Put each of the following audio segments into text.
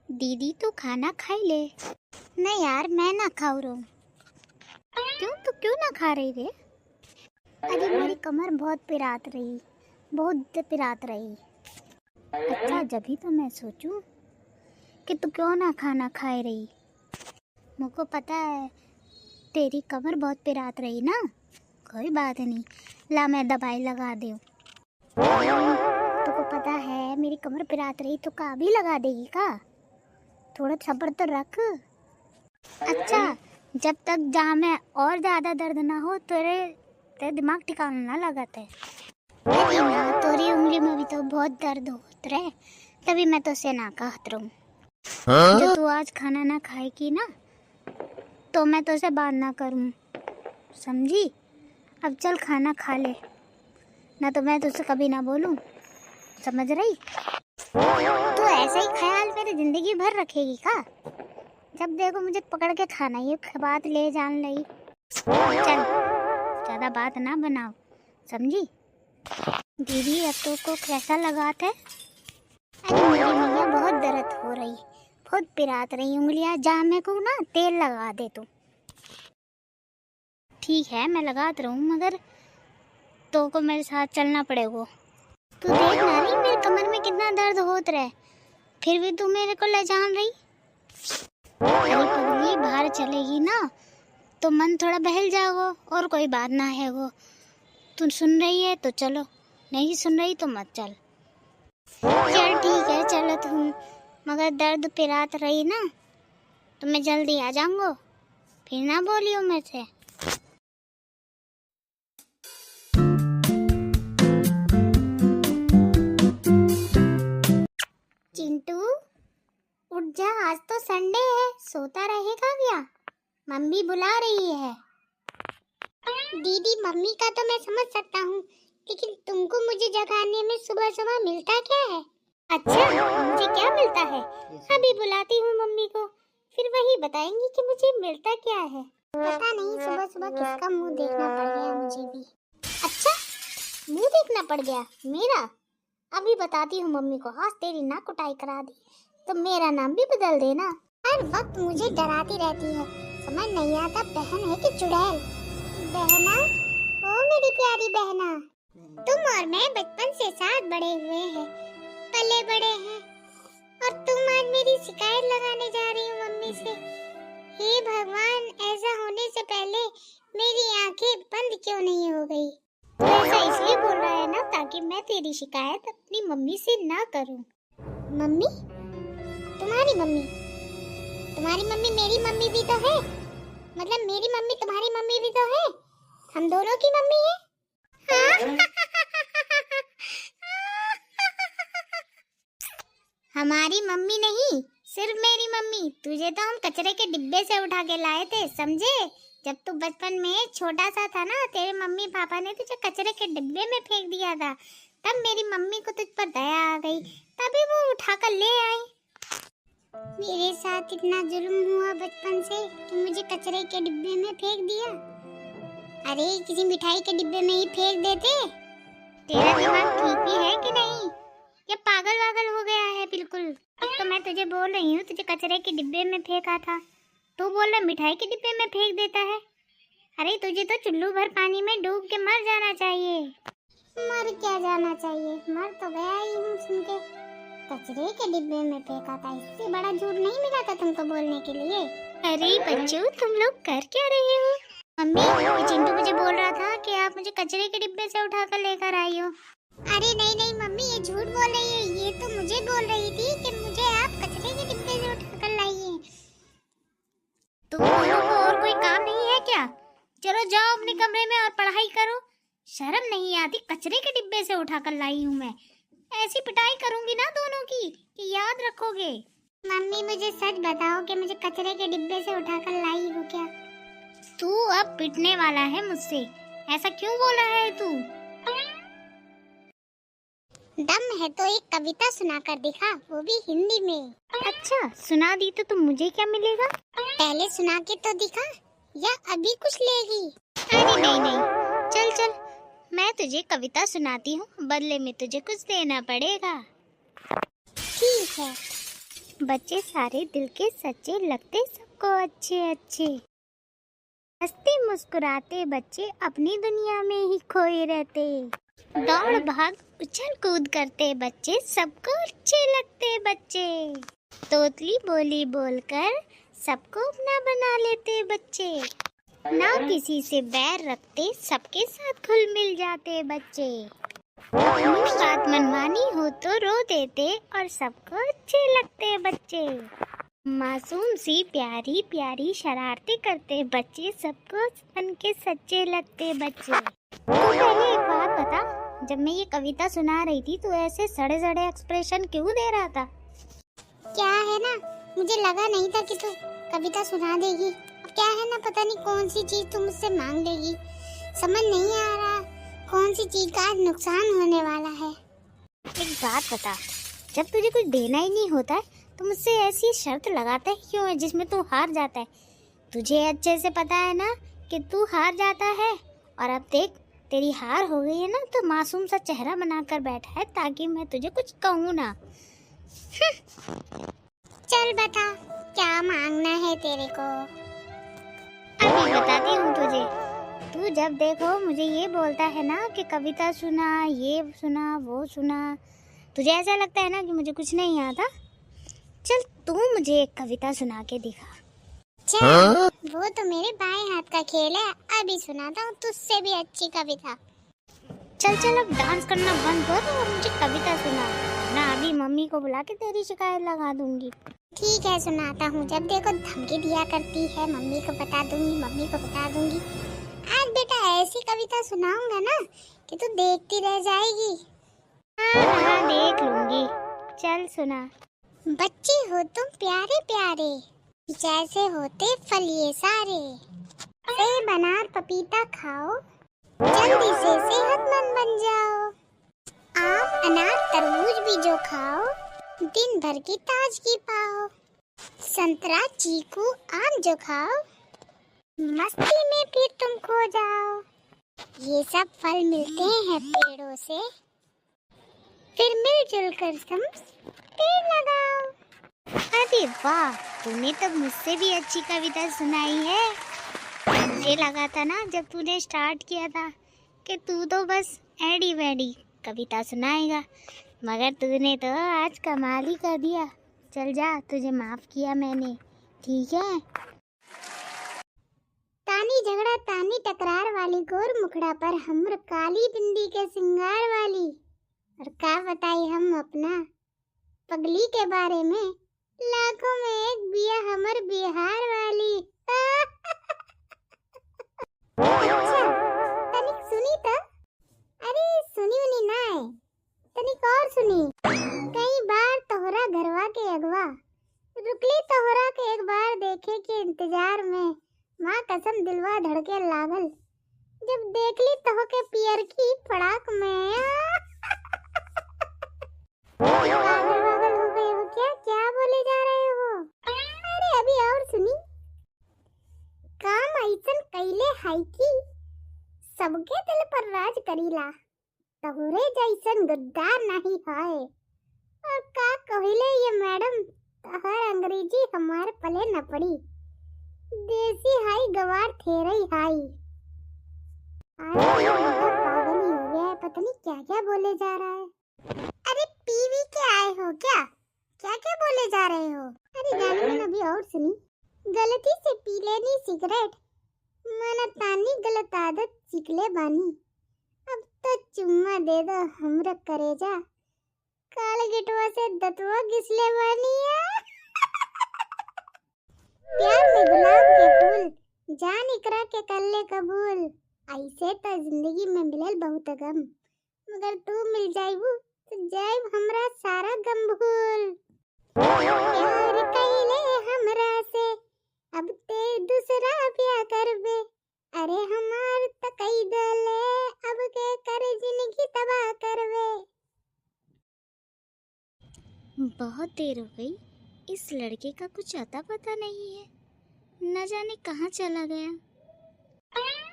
दीदी तो खाना खाई ले। नहीं यार, मैं ना खाऊ रहा हूँ। क्यों? तो क्यों ना खा रही रे? अरे मेरी कमर बहुत पिरात रही। अच्छा, जब ही तो मैं सोचूं कि तू क्यों ना खाना खाए रही। मुझको पता है तेरी कमर बहुत पिरात रही ना। कोई बात नहीं, ला मैं दवाई लगा दूँ। तुमको पता है मेरी कमर पिरात रही तो का भी लगा देगी का? थोड़ा सब्र तो रख। अच्छा, जब तक जहाँ में और ज़्यादा दर्द ना हो तेरे दिमाग ठिकाना ना लगाते। अरे ना, तेरी उंगली में भी तो बहुत दर्द होत रहे, तभी मैं तो से ना कहत रहूँ। जो तू आज खाना ना खाएगी ना तो मैं तो से बात ना करूँ, समझी? अब चल खाना खा ले, ना तो मैं तुझसे कभी ना बोलूँ, समझ रही? तू ऐसा ही ख्याल मेरी जिंदगी भर रखेगी का? जब देखो मुझे पकड़ के खाना ही बात ले जान लगी। चल ज़्यादा बात ना बनाओ, समझी? दीदी अब तो को कैसा लगाता है? अरे मेरी मैया बहुत दर्द हो रही, बहुत पिरात रही उंगलियां, जा मेरे को ना तेल लगा दे तू। ठीक है, मैं लगात रहूँ, मगर तो को मेरे साथ चलना पड़ेगा। तू देख ना रही मेरे कमर में कितना दर्द होत रहे, फिर भी तू मेरे को ले जान रही। अरे पगली, बाहर चलेगी ना तो मन थोड़ा बहल जाएगा और कोई बात ना है वो। तू सुन रही है तो चलो, नहीं सुन रही तो मत चल। चल ठीक है, चलत हूँ, मगर दर्द पिरात रही ना तो मैं जल्दी आ जाऊंगा, फिर ना बोलियो मेरे से। चिंटू उठ जा, आज तो संडे है, सोता रहेगा क्या? मम्मी बुला रही है। दीदी मम्मी का तो मैं समझ सकता हूँ, लेकिन तुमको मुझे जगाने में सुबह सुबह मिलता क्या है? अच्छा, मुझे क्या मिलता है? अभी बुलाती हूँ मम्मी को, फिर वही बताएंगी कि मुझे मिलता क्या है। पता नहीं सुबह सुबह किसका मुंह देखना पड़ गया मुझे भी। अच्छा, मुंह देखना पड़ गया मेरा? अभी बताती हूँ मम्मी को। आज तेरी नाक कुटाई करा दी तो मेरा नाम भी बदल देना। हर वक्त मुझे डराती रहती है, समझ नहीं आता बहन है कि चुड़ैल। बहना, ओ मेरी प्यारी बहना, तुम और मैं बचपन से साथ बड़े हुए हैं, पले बड़े हैं, और तुम आज मेरी शिकायत लगाने जा रही हो मम्मी से। हे भगवान, ऐसा होने से पहले मेरी आंखें बंद क्यों नहीं हो गई? तो ऐसा इसलिए बोल रहा है ना ताकि मैं तेरी शिकायत अपनी मम्मी से ना करूं। मम्मी? तुम्हारी मम्मी? तुम्हारी मम्मी मेरी मम्मी भी तो है, मतलब मेरी मम्मी तुम्हारी मम्मी भी तो है, हम दोनों की मम्मी है। हाँ? हमारी मम्मी नहीं, सिर्फ मेरी मम्मी। तुझे तो हम कचरे के डिब्बे से उठा के लाए थे, समझे? जब तू बचपन में छोटा सा था ना, तेरे मम्मी पापा ने तुझे कचरे के डिब्बे में फेंक दिया था, तब मेरी मम्मी को तुझ पर दया आ गई, तभी वो उठा कर ले आई। मेरे साथ इतना जुल्म हुआ बचपन से कि मुझे कचरे के डिब्बे में फेंक दिया। अरे किसी मिठाई के डिब्बे में ही फेंक देते। तेरा दिमाग ठीक भी है कि नहीं? ये पागल वागल हो गया है बिल्कुल। अब तो मैं तुझे बोल रही हूँ, तुझे कचरे के डिब्बे में फेंका था, तू बोल रहा मिठाई के डिब्बे में फेंक देता है। अरे तुझे तो चुल्लू भर पानी में डूब के मर जाना चाहिए। मर क्या जाना चाहिए, मर तो गया ही हूँ सुन के। कचरे के डिब्बे में फेंका था, इससे बड़ा झूठ नहीं मिला था तुमको बोलने के लिए। अरे बच्चों, तुम लोग कर क्या रहे हो? मम्मी, ये चिंटू मुझे बोल रहा था कि आप मुझे कचरे के डिब्बे से उठाकर लेकर आई हो। अरे नहीं नहीं मम्मी, ये झूठ बोल रही है, ये तो मुझे बोल रही थी कि मुझे आप कचरे के डिब्बे से उठाकर लाइए। तुम दोनों को और कोई काम नहीं है क्या? चलो जाओ अपने कमरे में और पढ़ाई करो। शर्म नहीं आती, कचरे के डिब्बे से उठाकर लाई हूँ मैं। ऐसी पिटाई करूंगी ना दोनों की कि याद रखोगे। मम्मी मुझे सच बताओ कि मुझे कचरे के डिब्बे से उठाकर लाई हो क्या? तू अब पिटने वाला है मुझसे, ऐसा क्यों बोल रहा है तू? दम है तो एक कविता सुनाकर दिखा, वो भी हिंदी में। अच्छा, सुना दी तो मुझे क्या मिलेगा? पहले सुना के तो दिखा, या अभी कुछ लेगी? अरे नहीं नहीं, चल चल, मैं तुझे कविता सुनाती हूँ, बदले में तुझे कुछ देना पड़ेगा। ठीक है। बच्चे सारे दिल के सच्चे लगते सबको अच्छे अच्छे। हंसते मुस्कुराते बच्चे अपनी दुनिया में ही खोए रहते। दौड़ भाग उछल कूद करते बच्चे सबको अच्छे लगते बच्चे। तोतली बोली बोलकर सबको अपना बना लेते बच्चे। ना किसी से बैर रखते सबके साथ घुल मिल जाते बच्चे। अपनी बात मनमानी हो तो रो देते और सबको अच्छे लगते बच्चे। मासूम सी प्यारी प्यारी शरारतें करते बच्चे सबको बन के सच्चे लगते बच्चे। तो पहले एक बात बता, जब मैं ये कविता सुना रही थी तो ऐसे सड़े सड़े एक्सप्रेशन क्यों दे रहा था? क्या है ना, मुझे लगा नहीं था कि तू कविता सुना देगी। अब क्या है ना, पता नहीं कौन सी चीज तू मुझसे मांग लेगी, समझ नहीं आ रहा कौन सी चीज का नुकसान होने वाला है। एक बात बता, जब तुझे कुछ देना ही नहीं होता है तो मुझसे ऐसी शर्त लगाता है क्यों है जिसमें तू हार जाता है? तुझे अच्छे से पता है ना कि तू हार जाता है, और अब देख तेरी हार हो गई है ना तो मासूम सा चेहरा बनाकर बैठा है ताकि मैं तुझे कुछ कहूँ ना। चल बता क्या मांगना है तेरे को? अभी बताती हूँ तुझे। तू जब देखो मुझे ये बोलता है ना कि कविता सुना, ये सुना, वो सुना, तुझे ऐसा लगता है ना कि मुझे कुछ नहीं आता। चल तू मुझे एक कविता सुना के दिखा। चल वो तो मेरे बाएं हाथ का खेल है, अभी सुनाता हूँ तुझसे भी अच्छी कविता। चल चल अब डांस करना बंद कर और मुझे कविता सुना, ना अभी मम्मी को बुला के तेरी शिकायत लगा दूंगी। ठीक है सुनाता हूँ, जब देखो धमकी दिया करती है, मम्मी को बता दूंगी, मम्मी को बता दूंगी। आज बेटा ऐसी कविता सुनाऊंगा ना कि तू देखती रह जाएगी। हाँ देख लूंगी, चल सुना। बच्चे हो तुम प्यारे प्यारे, जैसे होते फल ये सारे। सेब अनार पपीता खाओ, जल्दी से सेहतमंद बन जाओ। आम अनार तरबूज भी जो खाओ, दिन भर की ताजगी पाओ। संतरा चीकू आम जो खाओ, मस्ती में फिर तुम खो जाओ। ये सब फल मिलते हैं पेड़ों से, फिर मिलजुल कर तुम पेड़ लगाओ। अरे वाह, तूने तो मुझसे भी अच्छी कविता सुनाई है। मुझे लगा था ना जब तूने स्टार्ट किया था कि तू तो बस एडी वेडी कविता सुनाएगा, मगर तूने तो आज कमाल ही कर दिया। चल जा, तुझे माफ किया मैंने, ठीक है। तानी झगड़ा तानी टकरार वाली, गोर मुखड़ा पर हमर काली बिंदी के सिंगार वाली। और क्या बताई हम अपना पगली के बारे में, लाखों में एक बिया हमर बिहार वाली। अच्छा तनिक सुनी तो? अरे सुनी उनी ना है, तनिक और सुनी। कई बार तोहरा घरवा के अगवा रुकली तोहरा के एक बार देखे के इंतजार में, माँ कसम दिलवा धड़के लागल जब देखली तहो के पियर की फड़ाक में। पागल पागल हो गए हो क्या? क्या बोले जा रहे हो? अरे अभी और सुनी। काम ऐसन कैले हाई की सबके दिल पर राज करीला, तोहरे जैसन गद्दार नहीं है। और का कहिले ये मैडम, तहर अंग्रेजी हमारे पले न पड़ी, देसी हाई गवार थेरई हाई। पागल ही हो गया है, पता नहीं क्या क्या बोले जा रहा है। अरे पीवी के आए हो क्या? क्या क्या बोले जा रहे हो? अरे जान अभी और सुनी। गलती से पी लेनी सिगरेट, मन तानी गलत आदत सीखले बानी। अब तो चुम्मा दे दो हमरा करेजा, काल गिटवा से दतवा घिसले बानी। प्यार में गुलाब के फूल, जान इकरा के कल्ले कबूल। ऐसे तो जिंदगी में मिलल बहुत गम, मगर तू मिल जाइबू तो जाइब हमरा सारा गम भूल। प्यार कइले हमरा से, अब ते दूसरा ब्याह करबे। अरे हमार त कई दले, अब के करे जिंदगी तबाह करबे। बहुत देर हो गई, इस लड़के का कुछ अता पता नहीं है, न जाने कहाँ चला गया।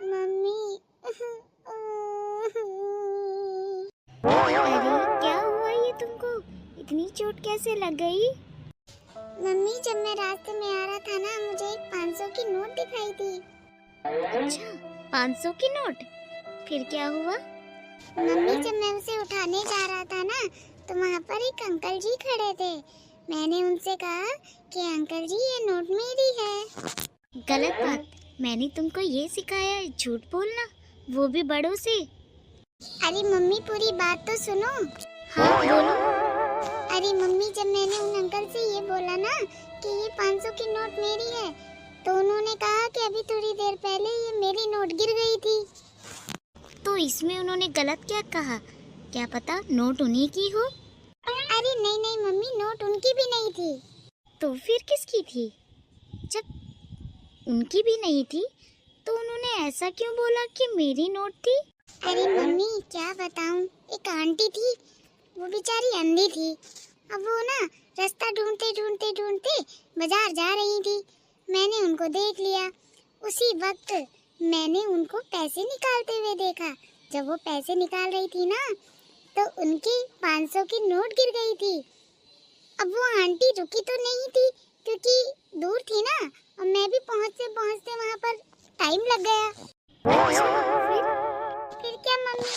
मम्मी अरे क्या हुआ ये तुमको? इतनी चोट कैसे लग गई? मम्मी जब मैं रास्ते में आ रहा था ना, मुझे एक 500 की नोट दिखाई दी। अच्छा, 500 की नोट? फिर क्या हुआ? मम्मी जब मैं उसे उठाने जा रहा था ना, तो वहाँ पर एक अंकल जी खड़े थे। मैंने उनसे कहा कि अंकल जी ये नोट मेरी है। गलत बात। मैंने तुमको ये सिखाया है झूठ बोलना, वो भी बड़ों से। अरे मम्मी पूरी बात तो सुनो। हाँ बोलो। अरे मम्मी जब मैंने उन अंकल से ये बोला ना कि ये 500 की नोट मेरी है, तो उन्होंने कहा कि अभी थोड़ी देर पहले ये मेरी नोट गिर गई थी। तो इसमें उन्होंने गलत क्या कहा? क्या पता नोट उन्हीं की हो। अरे नहीं नहीं मम्मी, नोट उनकी भी नहीं थी। तो फिर किसकी थी? जब उनकी भी नहीं थी तो उन्होंने ऐसा क्यों बोला कि मेरी नोट थी? अरे मम्मी क्या बताऊं, एक आंटी थी, वो बेचारी अंधी थी। अब वो ना रास्ता ढूंढते ढूंढते ढूंढते बाजार जा रही थी। मैंने उनको देख लिया। उसी वक्त मैंने उनको पैसे निकालते हुए देखा। जब वो पैसे निकाल रही थी ना, तो उनकी 500 की नोट गिर गई थी। अब वो आंटी रुकी तो नहीं थी क्योंकि दूर थी ना, और मैं भी पहुंचते पहुंचते वहां पर टाइम लग गया। फिर क्या मम्मी,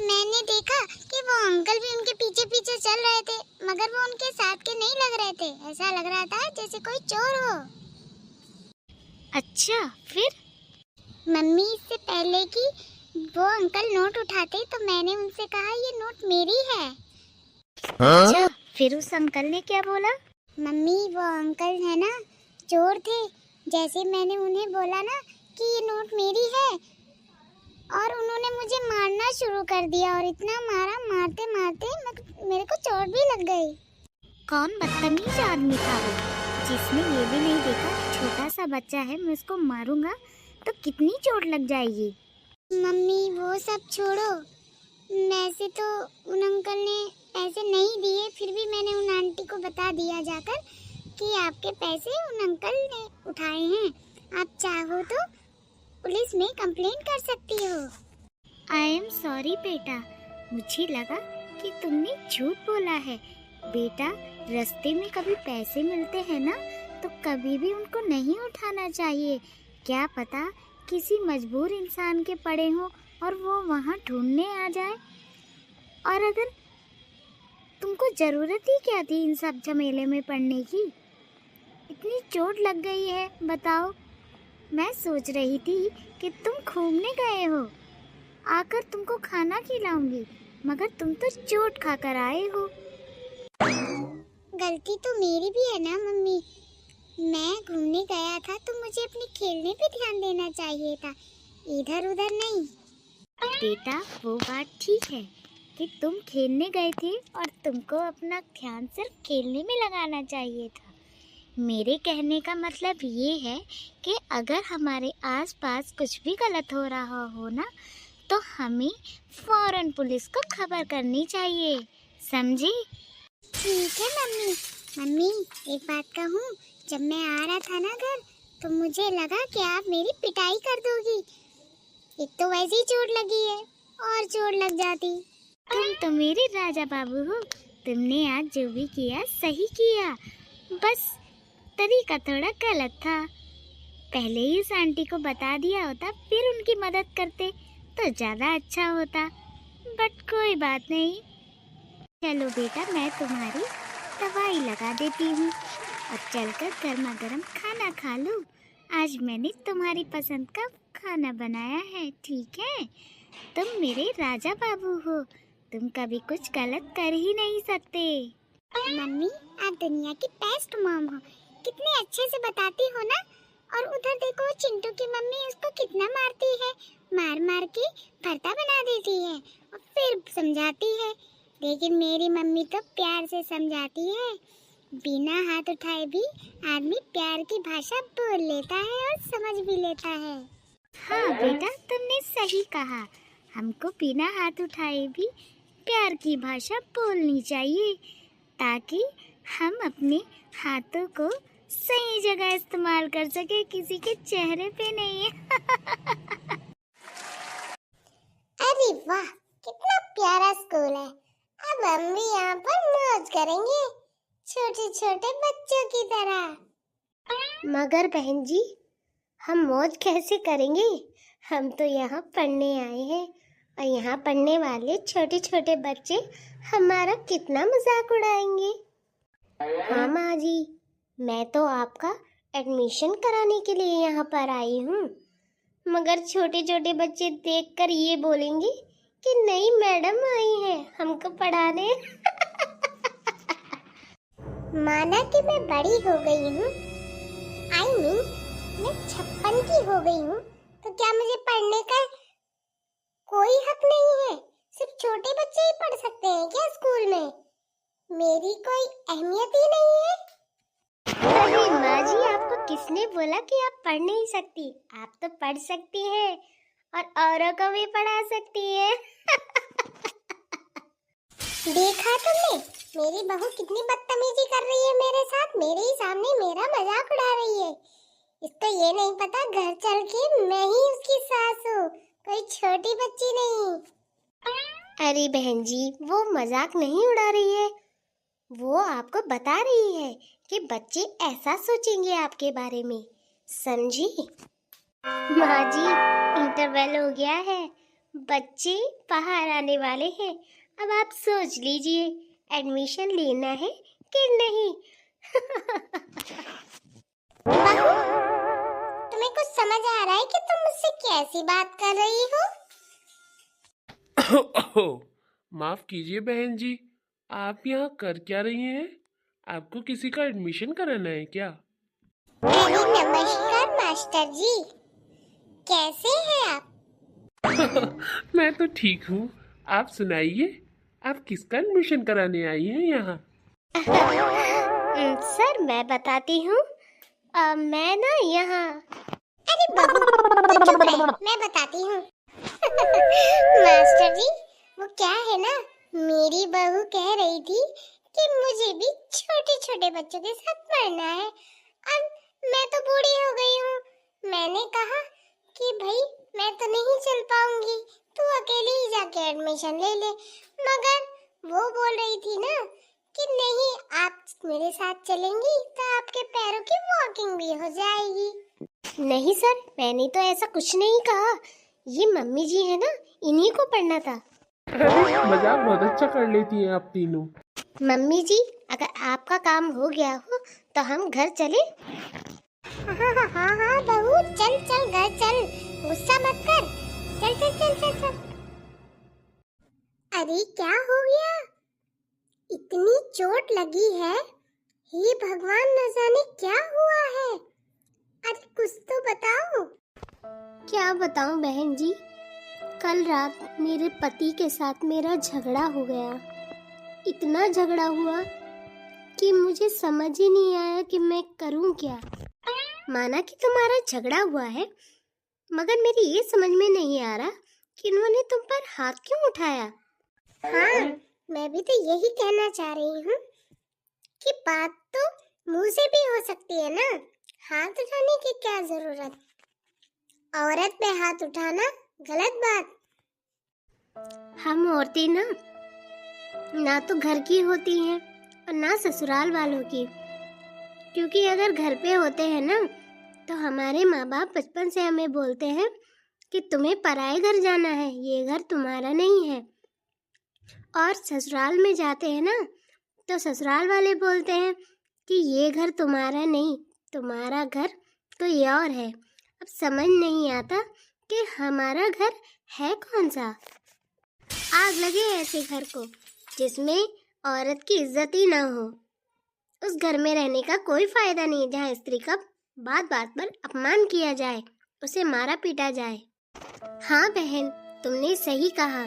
मैंने देखा कि वो अंकल भी उनके पीछे पीछे चल रहे थे, मगर वो उनके साथ के नहीं लग रहे थे। ऐसा लग रहा था जैसे कोई चोर हो। अच्छा फिर? मम्मी इससे पहले कि वो अंकल नोट उठाते, तो मैंने उनसे कहा ये नोट मेरी है। अच्छा फिर उस अंकल ने क्या बोला? मम्मी वो अंकल है ना, चोर थे। जैसे मैंने उन्हें बोला ना कि ये नोट मेरी है, और उन्होंने मुझे मारना शुरू कर दिया, और इतना मारा, मारते मारते मेरे को चोट भी लग गई। कौन बदतमीज आदमी था वो, जिसने ये भी नहीं देखा कि छोटा सा बच्चा है, मैं उसको मारूंगा तो कितनी चोट लग जाएगी। मम्मी वो सब छोड़ो, वैसे तो उन अंकल ने पैसे नहीं दिए, फिर भी मैंने उन आंटी को बता दिया जाकर कि आपके पैसे उन अंकल ने उठाए हैं। आप चाहो तो पुलिस में कंप्लेंट कर सकती हो। आई एम सॉरी बेटा, मुझे लगा कि तुमने झूठ बोला है। बेटा रास्ते में कभी पैसे मिलते हैं ना, तो कभी भी उनको नहीं उठाना चाहिए। क्या पता किसी मजबूर इंसान के पड़े हों और वो वहाँ ढूंढने आ जाए। और अगर तुमको ज़रूरत ही क्या थी इन सब झमेले में पड़ने की? इतनी चोट लग गई है, बताओ। मैं सोच रही थी कि तुम घूमने गए हो, आकर तुमको खाना खिलाऊंगी, मगर तुम तो चोट खाकर आए हो। गलती तो मेरी भी है ना मम्मी, मैं घूमने गया था तो मुझे अपने खेलने पे ध्यान देना चाहिए था, इधर उधर नहीं। बेटा वो बात ठीक है कि तुम खेलने गए थे और तुमको अपना ध्यान सिर्फ खेलने में लगाना चाहिए था। मेरे कहने का मतलब ये है कि अगर हमारे आसपास कुछ भी गलत हो रहा हो ना, तो हमें फौरन पुलिस को खबर करनी चाहिए, समझी? ठीक है मम्मी। मम्मी एक बात कहूँ, जब मैं आ रहा था ना घर, तो मुझे लगा कि आप मेरी पिटाई कर दोगी। एक तो वैसे ही चोट लगी है, और चोट लग जाती। तुम तो मेरे राजा बाबू हो, तुमने आज जो भी किया सही किया, बस तरीका थोड़ा गलत था। पहले ही उस आंटी को बता दिया होता, फिर उनकी मदद करते तो ज़्यादा अच्छा होता। बट कोई बात नहीं। चलो बेटा मैं तुम्हारी दवाई लगा देती हूँ और चलकर गर्मा गर्म खाना खा लो। आज मैंने तुम्हारी पसंद का खाना बनाया है, ठीक है? तुम मेरे राजा बाबू हो, तुम कभी कुछ गलत कर ही नहीं सकते। मम्मी आप दुनिया की बेस्ट मॉम हो, कितने अच्छे से बताती हो ना। और उधर देखो चिंटू की मम्मी उसको कितना मारती है, मार मार के भरता बना देती है और फिर समझाती है। लेकिन मेरी मम्मी तो प्यार से समझाती है। बिना हाथ उठाए भी आदमी प्यार की भाषा बोल लेता है और समझ भी लेता है। हाँ बेटा तुमने सही कहा, हमको बिना हाथ उठाए भी प्यार की भाषा बोलनी चाहिए, ताकि हम अपने हाथों को सही जगह इस्तेमाल कर सके, किसी के चेहरे पे नहीं। अरे वाह कितना प्यारा स्कूल है। अब हम भी यहाँ पर मौज करेंगे, छोटे छोटे बच्चों की तरह। मगर बहन जी, हम मौज कैसे करेंगे? हम तो यहाँ पढ़ने आए हैं और यहाँ पढ़ने वाले छोटे छोटे बच्चे हमारा कितना मजाक उड़ाएंगे। हाँ माँ जी, मैं तो आपका एडमिशन कराने के लिए यहाँ पर आई हूँ, मगर छोटे छोटे बच्चे देखकर ये बोलेंगे कि नई मैडम आई है हमको पढ़ाने। माना कि मैं बड़ी हो गई हूँ, मैं 56 की हो गई हूँ, तो क्या मुझे पढ़ने का कोई हक नहीं है? सिर्फ छोटे बच्चे ही पढ़ सकते हैं क्या स्कूल में? मेरी कोई अहमियत ही नहीं है? अरे माँ जी, आपको किसने बोला कि आप पढ़ नहीं सकती? आप तो पढ़ सकती हैं और औरों को भी पढ़ा सकती है। देखा तुमने मेरी बहू कितनी बदतमीजी कर रही है मेरे साथ, मेरे ही सामने मेरा मजाक उड़ा रही है। इसको ये नहीं पता घर चल के मैं ही उसकी सास हूँ, कोई छोटी बच्ची नहीं। अरे बहन जी, वो मजाक नहीं उड़ा रही है, वो आपको बता रही है कि बच्चे ऐसा सोचेंगे आपके बारे में, समझी? माँ जी, इंटरवल हो गया है, बच्चे बाहर आने वाले हैं। अब आप सोच लीजिए, एडमिशन लेना है कि नहीं? बहू, तुम्हें कुछ समझ आ रहा है कि तुम मुझसे कैसी बात कर रही हो? माफ कीजिए बहन जी, आप यहाँ कर क्या रही हैं? आपको किसी का एडमिशन कराना है क्या? अरे नमस्कार मास्टर जी, कैसे हैं आप? मैं तो ठीक हूँ। आप सुनाइए, आप किसका एडमिशन कराने आई हैं यहाँ? सर मैं बताती हूँ, मैं ना यहाँ। अरे बहू, तू चुप रह, मैं बताती हूँ। मास्टर जी, वो क्या है ना, मेरी बहू कह रही थी कि मुझे भी छोटे छोटे बच्चों के साथ पढ़ना है। अब मैं तो बूढ़ी हो गई हूँ, मैंने कहा कि भाई मैं तो नहीं चल पाऊंगी, तू अकेली ही जाके एडमिशन ले ले। मगर वो बोल रही थी ना कि नहीं, आप मेरे साथ चलेंगी तो आपके पैरों की वॉकिंग भी हो जाएगी। नहीं सर, मैंने तो ऐसा कुछ नहीं कहा, ये मम्मी जी है ना, इन्हीं को पढ़ना था। अरे मजाक बहुत अच्छा कर लेती हैं आप तीनों। मम्मी जी, अगर आपका काम हो गया हो तो हम घर चले? हाँ बहू, चल चल घर चल, गुस्सा मत कर, चल चल चल चल चल। अरे क्या हो गया, इतनी चोट लगी है? हे भगवान, न जाने क्या हुआ है। अरे कुछ तो बताओ। क्या बताऊं बहन जी, कल रात मेरे पति के साथ मेरा झगड़ा हो गया। इतना झगड़ा हुआ कि मुझे समझ ही नहीं आया कि मैं करूं क्या। माना कि तुम्हारा झगड़ा हुआ है, मगर मेरी ये समझ में नहीं आ रहा कि इन्होंने तुम पर हाथ क्यों उठाया। हाँ, मैं भी तो यही कहना चाह रही हूँ कि बात तो मुंह से भी हो सकती है ना, हाथ उठाने की क्या जरूरत? औरत पे हाथ उठाना गलत बात। हम औरतें ना तो घर की होती हैं और ना ससुराल वालों की, क्योंकि अगर घर पे होते हैं ना तो हमारे माँ बाप बचपन से हमें बोलते हैं कि तुम्हें पराए घर जाना है, ये घर तुम्हारा नहीं है। और ससुराल में जाते हैं ना तो ससुराल वाले बोलते हैं कि ये घर तुम्हारा नहीं, तुम्हारा घर कोई और है। अब समझ नहीं आता कि हमारा घर है कौन सा। आग लगे ऐसे घर को जिसमें औरत की इज्जत ही ना हो। उस घर में रहने का कोई फायदा नहीं जहाँ स्त्री का बात बात पर अपमान किया जाए, उसे मारा पीटा जाए। हाँ बहन, तुमने सही कहा।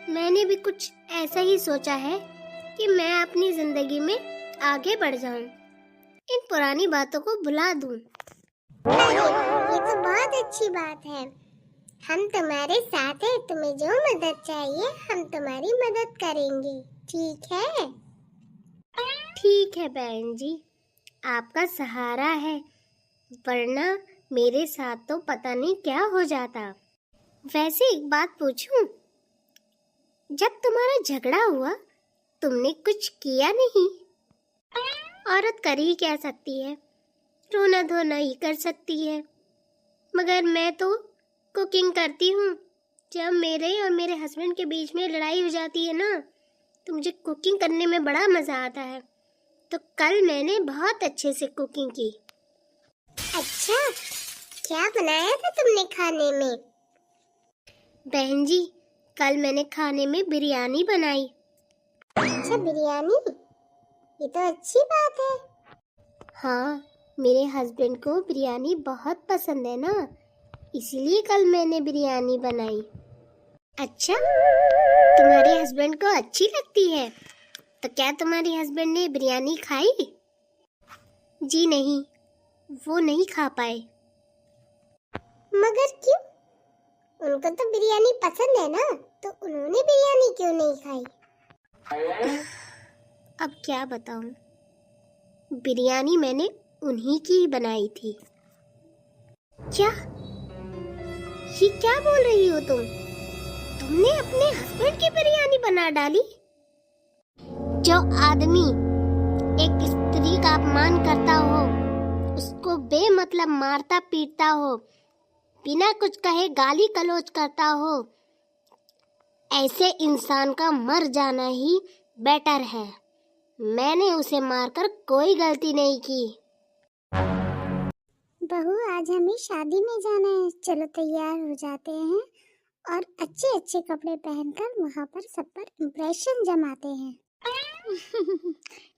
मैंने भी कुछ ऐसा ही सोचा है कि मैं अपनी जिंदगी में आगे बढ़ जाऊं, इन पुरानी बातों को भुला दूं। ये तो बहुत अच्छी बात है। हम तुम्हारे साथ हैं, तुम्हें जो मदद चाहिए हम तुम्हारी मदद करेंगे, ठीक है? ठीक है बहन जी, आपका सहारा है, वरना मेरे साथ तो पता नहीं क्या हो जाता। वैसे एक बात पूछूं, जब तुम्हारा झगड़ा हुआ तुमने कुछ किया नहीं? औरत कर ही क्या सकती है, रोना धोना ही कर सकती है, मगर मैं तो कुकिंग करती हूँ। जब मेरे और मेरे हस्बैंड के बीच में लड़ाई हो जाती है ना, तो मुझे कुकिंग करने में बड़ा मज़ा आता है। तो कल मैंने बहुत अच्छे से कुकिंग की। अच्छा, क्या बनाया था तुमने खाने में? बहन जी, कल मैंने खाने में बिरयानी बनाई। अच्छा, बिरयानी, ये तो अच्छी बात है। हाँ, मेरे हस्बैंड को बिरयानी बहुत पसंद है ना, इसीलिए कल मैंने बिरयानी बनाई। अच्छा, तुम्हारे हस्बैंड को अच्छी लगती है? तो क्या तुम्हारे हस्बैंड ने बिरयानी खाई? जी नहीं, वो नहीं खा पाए। मगर क्यों? उनको तो बिरयानी पसंद है ना, तो उन्होंने बिरयानी क्यों नहीं खाई? अब क्या बताऊं, बिरयानी मैंने उन्हीं की बनाई थी। क्या? ये क्या बोल रही हो तुम? तुमने अपने हस्बैंड की बिरयानी बना डाली? जो आदमी एक स्त्री का अपमान करता हो, उसको बेमतलब मारता पीटता हो, बिना कुछ कहे गाली गलौज करता हो, ऐसे इंसान का मर जाना ही बेटर है। मैंने उसे मारकर कोई गलती नहीं की। बहू, आज हमें शादी में जाना है, चलो तैयार हो जाते हैं और अच्छे अच्छे कपड़े पहनकर वहाँ पर सब पर इम्प्रेशन जमाते हैं।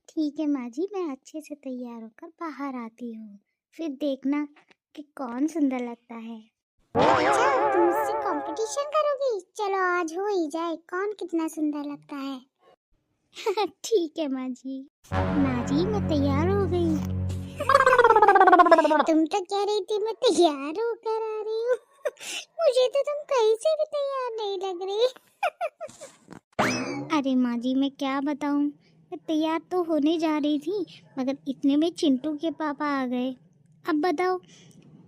ठीक है माँ जी, मैं अच्छे से तैयार होकर बाहर आती हूँ, फिर देखना कि कौन सुंदर लगता है। अच्छा, तुम मुझसे कंपटीशन करोगी? चलो आज हो ही जाए, कौन कितना सुंदर लगता है। ठीक है माँ जी। माँ जी, मैं तैयार हो गई। तुम तो कह रही थी मैं तैयार होकर आ रही हूँ। मुझे तो तुम कहीं से भी तैयार नहीं लग रही। अरे माँ जी, मैं क्या बताऊँ, मैं तैयार तो होने जा रही थी, मगर इतने में चिंटू के पापा आ गए। अब बताओ,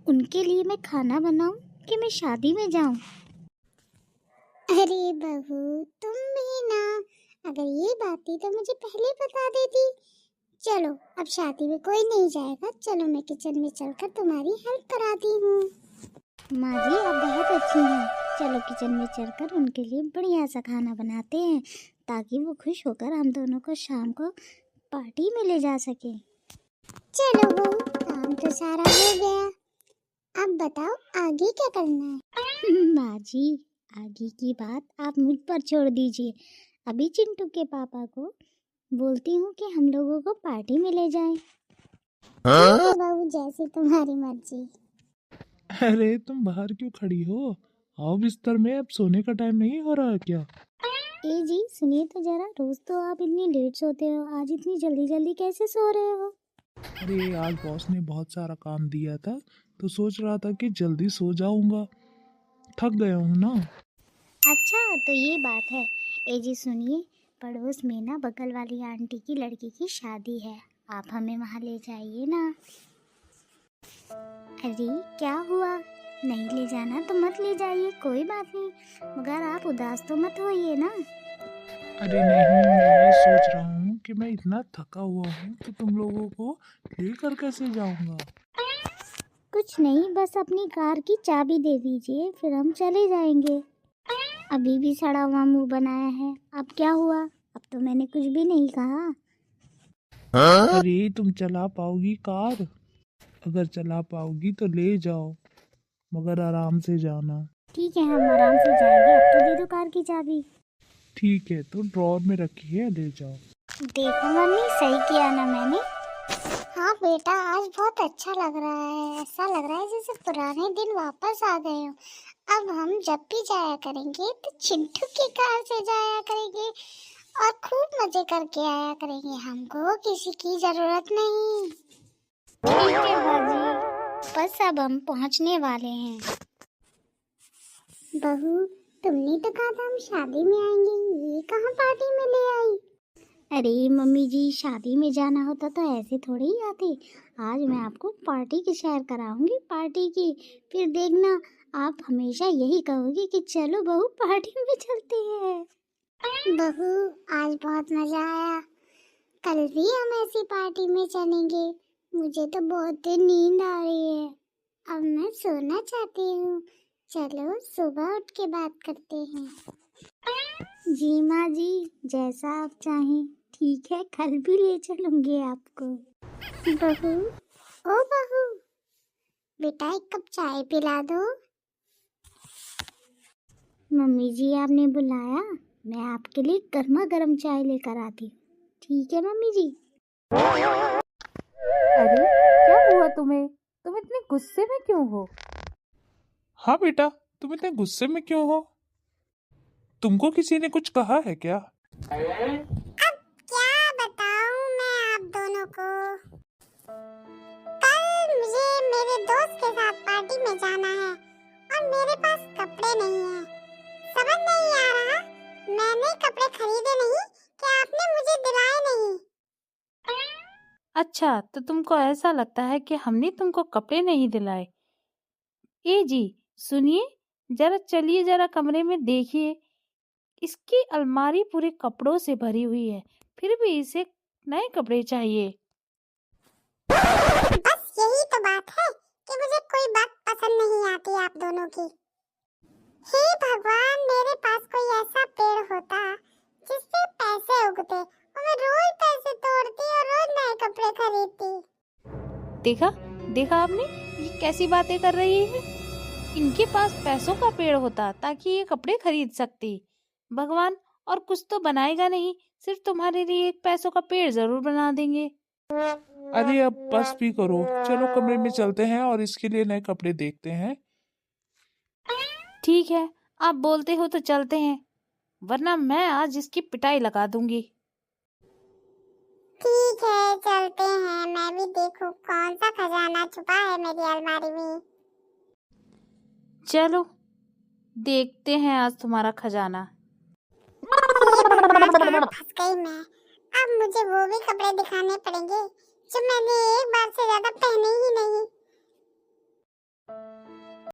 उनके लिए मैं खाना बनाऊं कि मैं शादी में जाऊं? अरे बहू, तुम भी ना, अगर ये बात थी तो मुझे पहले बता देती। चलो, अब शादी में कोई नहीं जाएगा, चलो मैं किचन में चलकर तुम्हारी हेल्प कराती हूँ। माँ जी, आप बहुत अच्छी हैं। चलो किचन में चलकर उनके लिए बढ़िया सा खाना बनाते हैं, ताकि वो खुश होकर हम दोनों को शाम को पार्टी में ले जा सके। चलो बहू, काम तो सारा हो गया, अब बताओ आगे क्या करना है? माँ जी, आगे की बात आप मुझ पर छोड़ दीजिए। अभी चिंटू के पापा को बोलती हूँ कि हम लोगों को पार्टी में ले जाएं। ठीक है बहू, जैसी तुम्हारी मर्जी। अरे तुम बाहर क्यों खड़ी हो? आओ बिस्तर में, अब सोने का टाइम नहीं हो रहा है क्या? ए जी, सुनिए तो जरा, रोज तो आप इतनी लेट सोते हो, आज इतनी जल्दी जल्दी कैसे सो रहे हो? अरे आज बॉस ने बहुत सारा काम दिया था, तो सोच रहा था कि जल्दी सो जाऊंगा, थक गया हूँ ना। अच्छा, तो ये बात है। ए जी सुनिए, पड़ोस में ना बगल वाली आंटी की लड़की की शादी है, आप हमें वहाँ ले जाइए ना। अरे क्या हुआ, नहीं ले जाना तो मत ले जाइए, कोई बात नहीं, मगर आप उदास तो मत होइए ना। अरे नहीं, मैं ये सोच रहा हूँ कि मैं इतना थका हुआ हूँ कि तुम लोगों को लेकर कैसे जाऊंगा। कुछ नहीं, बस अपनी कार की चाबी दे दीजिए, फिर हम चले जाएंगे। अभी भी सड़ा हुआ मुंह बनाया है, अब क्या हुआ? अब तो मैंने कुछ भी नहीं कहा। अरे तुम चला पाओगी कार? अगर चला पाओगी तो ले जाओ, मगर आराम से जाना। ठीक है, हम आराम से जाएंगे, अब तो दे दो कार की चाबी। ठीक है, तो ड्रॉर में रखी है, ले जाओ। देखो मम्मी, सही किया ना मैंने। हाँ बेटा, आज बहुत अच्छा लग रहा है, ऐसा लग रहा है जैसे पुराने दिन वापस आ गए हो। अब हम जब भी जाया करेंगे तो चिंटू की कार से जाया करेंगे और खूब मजे करके आया करेंगे, हमको किसी की जरूरत नहीं। ठीक है बाजी, बस अब हम पहुंचने वाले हैं। बहू, तुमने तो कहा था हम शादी में आएंगे, ये कहाँ पार्टी में ले आई? अरे मम्मी जी, शादी में जाना होता तो ऐसे थोड़ी ही आती। आज मैं आपको पार्टी की सैर कराऊंगी, पार्टी की, फिर देखना आप हमेशा यही कहोगे कि चलो बहू पार्टी में चलते हैं। बहू, आज बहुत मजा आया, कल भी हम ऐसी पार्टी में चलेंगे, मुझे तो बहुत ही नींद आ रही है। अब मैं सोना चाहती हूँ। चलो सुबह उठ के बात करते हैं। जी माँ जी, जैसा आप चाहें। ठीक है, कल भी ले चलूंगी आपको। बहू, ओ बहू, बेटा एक कप चाय पिला दो। मम्मी जी आपने बुलाया, मैं आपके लिए गर्मा गर्म चाय लेकर आती हूँ। ठीक है मम्मी जी। अरे क्या हुआ तुम्हें? तुम इतने गुस्से में क्यों हो? हाँ बेटा, तुम इतने गुस्से में क्यों हो? तुमको किसी ने कुछ कहा है क्या? क्या बताऊं मैं आप दोनों को। कल मुझे मेरे दोस्त के साथ पार्टी में जाना है और मेरे पास कपड़े नहीं हैं। समझ नहीं आ रहा, मैंने कपड़े खरीदे नहीं कि आपने मुझे दिलाए नहीं। अच्छा, तो तुमको ऐसा लगता है कि हमने तुमको कपड़े नहीं दिलाए? ए जी, सुनिए, जरा चलिए, जरा कमरे में देखिए। इसकी अलमारी पूरे कपड़ों से भरी हुई है, फिर भी इसे नए कपड़े चाहिए। बस यही तो बात है कि मुझे कोई बात पसंद नहीं आती आप दोनों की। हे भगवान, मेरे पास कोई ऐसा पेड़ होता जिससे पैसे उगते और मैं रोज पैसे तोड़ती और रोज नए कपड़े खरीदती। देखा देखा आपने, ये कैसी बातें कर रही है। इनके पास पैसों का पेड़ होता ताकि ये कपड़े खरीद सकती। भगवान और कुछ तो बनाएगा नहीं, सिर्फ तुम्हारे लिए एक पैसों का पेड़ जरूर बना देंगे। अरे अब बस भी करो, चलो कमरे में चलते हैं और इसके लिए नए कपड़े देखते हैं। ठीक है, आप बोलते हो तो चलते हैं, वरना मैं आज इसकी पिटाई लगा दूंगी। ठीक है, चलते हैं। मैं भी देखूं कौन सा खजाना छुपा है मेरी अलमारी में। चलो देखते हैं आज तुम्हारा खजाना। फंस गई मैं। अब मुझे वो भी कपड़े दिखाने पड़ेंगे जो मैंने एक बार से ज्यादा पहने ही नहीं।